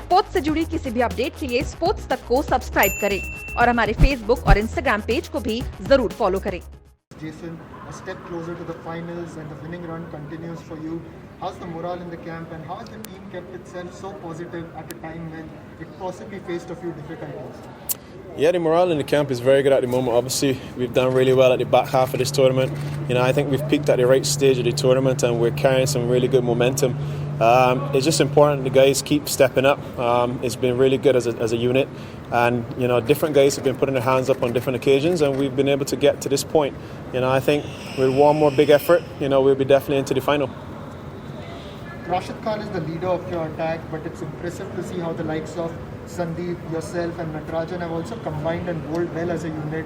Sports से जुड़ी किसी भी अपडेट के लिए स्पोर्ट्स तक को सब्सक्राइब करें और हमारे फेसबुक और इंस्टाग्राम पेज को भी जरूर फॉलो करें। Jason, a step closer to the finals and the winning run continues for you. How's the morale in the camp and how has the team kept itself so positive at a time when it possibly faced a few difficulties? Yeah, the morale in the camp is very good at the moment. Obviously, we've done really well at the back half of this tournament. I think we've peaked at the right stage of the tournament and we're carrying some really good momentum. It's just important the guys keep stepping up. It's been really good as a unit, and different guys have been putting their hands up on different occasions, and we've been able to get to this point. I think with one more big effort, we'll be definitely into the final. Rashid Khan is the leader of your attack, but it's impressive to see how the likes of Sandeep, yourself and Natarajan have also combined and bowled well as a unit.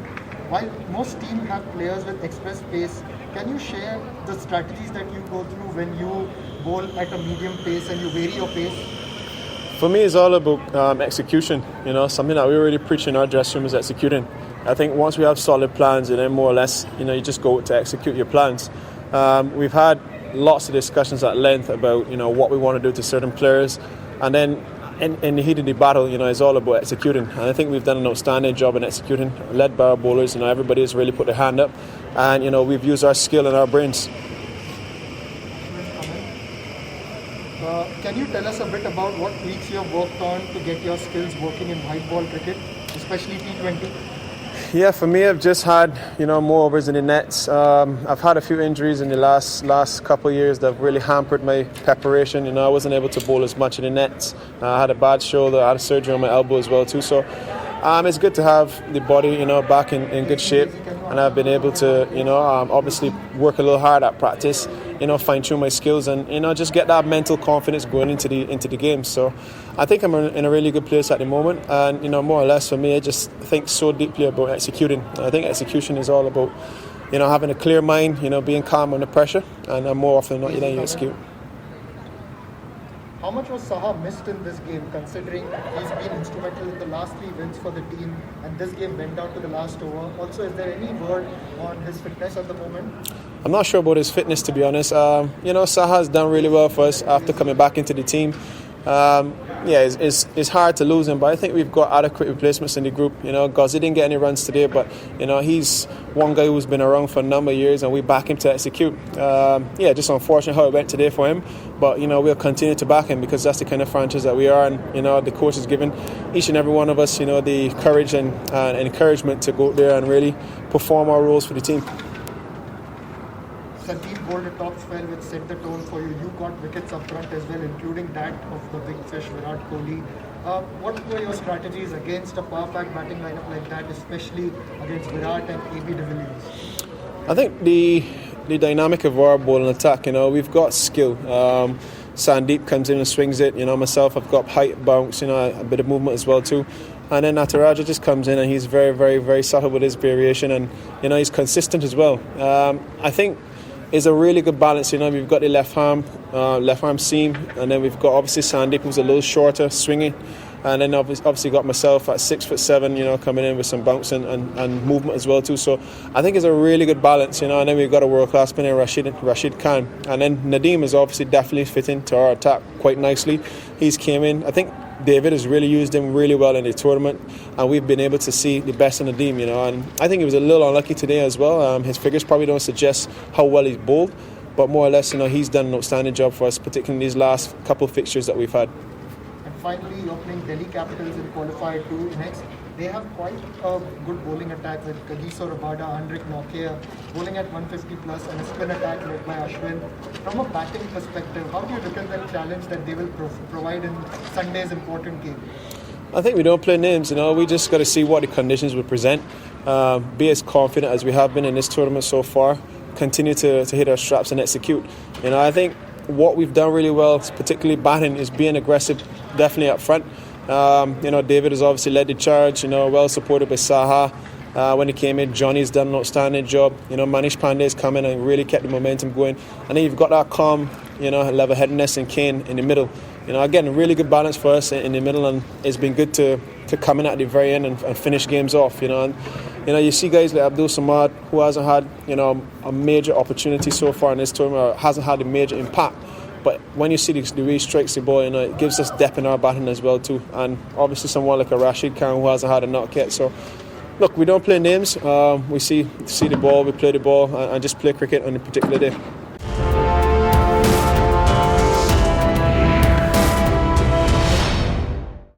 While most teams have players with express pace, can you share the strategies that you go through when you bowl at a medium pace and you vary your pace? For me, it's all about execution. Something that we really preach in our dressing room is executing. I think once we have solid plans, and then more or less, you just go to execute your plans. We've had lots of discussions at length about what we want to do to certain players, and then in the heat of the battle, it's all about executing. And I think we've done an outstanding job in executing, led by our bowlers. Everybody has really put their hand up, and we've used our skill and our brains. Can you tell us a bit about what tweaks you have worked on to get your skills working in white ball cricket, especially T20? Yeah, for me, I've just had more overs in the nets. I've had a few injuries in the last couple of years that have really hampered my preparation. I wasn't able to bowl as much in the nets. I had a bad shoulder. I had a surgery on my elbow as well too. So it's good to have the body back in good shape, and I've been able to obviously work a little hard at practice. Fine tune my skills and just get that mental confidence going into the game. So I think I'm in a really good place at the moment, and more or less for me, I just think so deeply about executing. I think execution is all about having a clear mind, being calm under pressure, and more often than not, you execute. How much was Saha missed in this game, considering he's been instrumental in the last 3 wins for the team, and this game went down to the last over? Also, is there any word on his fitness at the moment? I'm not sure about his fitness, to be honest. Saha has done really well for us after coming back into the team. It's hard to lose him, but I think we've got adequate replacements in the group. Gauzy didn't get any runs today, but he's one guy who's been around for a number of years, and we back him to execute. Just unfortunate how it went today for him, but we'll continue to back him because that's the kind of franchise that we are, and the coach has given each and every one of us the courage and encouragement to go out there and really perform our roles for the team. Sandeep bowled a top spell which set the tone for you. You got wickets up front as well, including that of the big fish Virat Kohli. What were your strategies against a power pack batting lineup like that, especially against Virat and AB de Villiers? I think the dynamic of our bowling attack, we've got skill. Sandeep comes in and swings it. Myself, I've got height, bounce, a bit of movement as well too. And then Nataraja just comes in and he's very, very, very subtle with his variation, and he's consistent as well. I think it's a really good balance. We've got the left arm seam, and then we've got obviously Sandeep, who's a little shorter, swinging, and then obviously got myself at 6'7", coming in with some bounce and movement as well too. So I think it's a really good balance, and then we've got a world-class spinner, Rashid Khan, and then Nadeem is obviously definitely fit into our attack quite nicely. He's came in. I think David has really used him really well in the tournament, and we've been able to see the best in Nadeem, and I think he was a little unlucky today as well. His figures probably don't suggest how well he's bowled, but more or less, he's done an outstanding job for us, particularly in these last couple of fixtures that we've had. And finally, you're playing Delhi Capitals in qualifier 2 next. They have quite a good bowling attack with Kadiso Rabada, Andrik Nokia bowling at 150 plus, and a spin attack led by Ashwin. From a batting perspective, how do you look at that challenge that they will provide in Sunday's important game? I think we don't play names, we just got to see what the conditions will present. Be as confident as we have been in this tournament so far. Continue to hit our straps and execute. I think what we've done really well, particularly batting, is being aggressive, definitely up front. David has obviously led the charge, well supported by Saha. When he came in, Johnny's done an outstanding job. Manish Pandey's come in and really kept the momentum going. And then you've got that calm, level-headedness in Kane in the middle. Again, a really good balance for us in the middle, and it's been good to come in at the very end and finish games off. And you see guys like Abdul Samad, who hasn't had a major opportunity so far in this tournament, or hasn't had a major impact. But when you see the way he strikes the ball, it gives us depth in our batting as well too. And obviously someone like a Rashid Khan who hasn't had a knock yet. So look, we don't play names. We see the ball, we play the ball, and just play cricket on a particular day.